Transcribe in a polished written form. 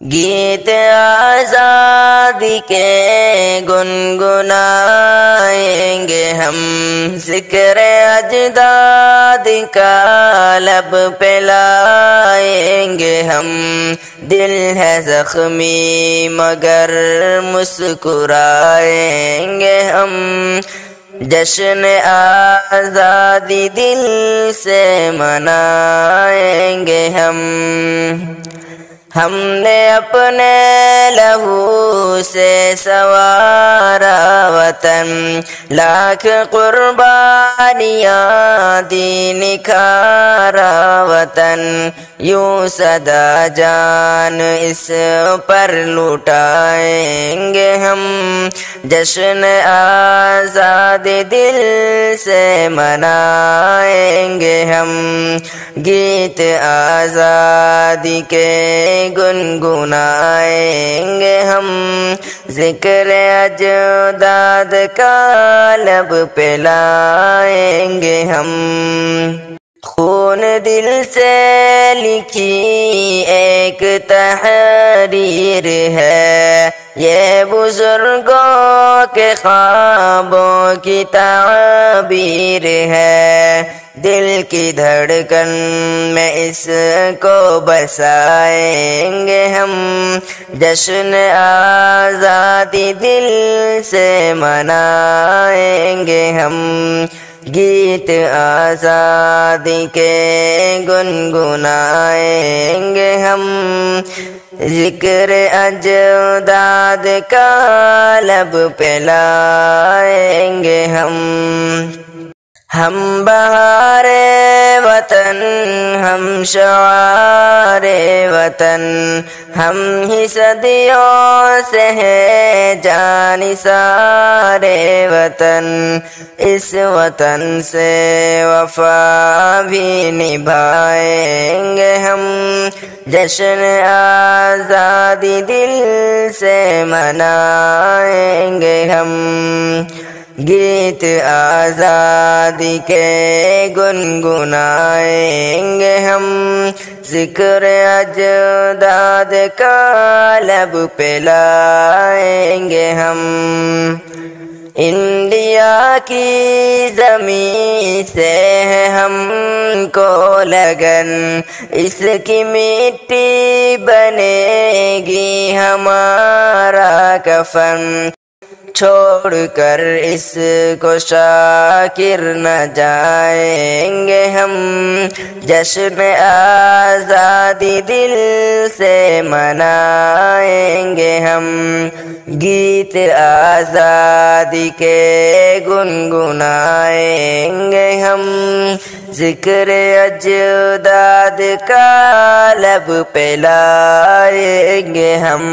گیت آزادی کے گنگنائیں گے ہم، ذکر اجداد کا لب پہ لائیں گے ہم، دل ہے زخمی مگر مسکرائیں گے ہم، جشن آزادی دل سے منائیں گے ہم نے اپنے لہو سے سنوارا وطن، لاکھ قربانیاں دی نکھارا وطن، یوں صدا جان اس پر لٹائیں گے ہم، جشن آزادی دل سے منائیں گے ہم، گیت آزادی کے گنگنائیں گے ہم، ذکر اجداد کا لب پہ لائیں گے ہم، خون دل سے لکھی ایک تحریر ہے، یہ بزرگوں کے خوابوں کی تعبیر ہے، دل کی دھڑکن میں اس کو بسائیں گے ہم، جشن آزادی دل سے منائیں گے ہم، گیت آزادی کے گنگنائیں گے ہم، ذکر اجداد کا لب پہ لائیں گے ہم بہار وطن، ہم شعار وطن، ہم ہی صدیوں سے ہیں جانثار وطن، اس وطن سے وفا بھی نبھائیں گے ہم، جشن آزادی دل سے منائیں گے ہم، گیت آزادی کے گنگنائیں گے ہم، ذکر اجداد کا لب پہ لائیں گے ہم، انڈیا کی زمین سے ہے ہم کو لگن، اس کی مٹی بنے گی ہمارا کفن، چھوڑ کر اس کو شاکر نہ جائیں گے ہم، جشن آزادی دل سے منائیں گے ہم، گیت آزادی کے گنگنائیں گے ہم، ذکر اجداد کا لب پہ لائیں گے ہم۔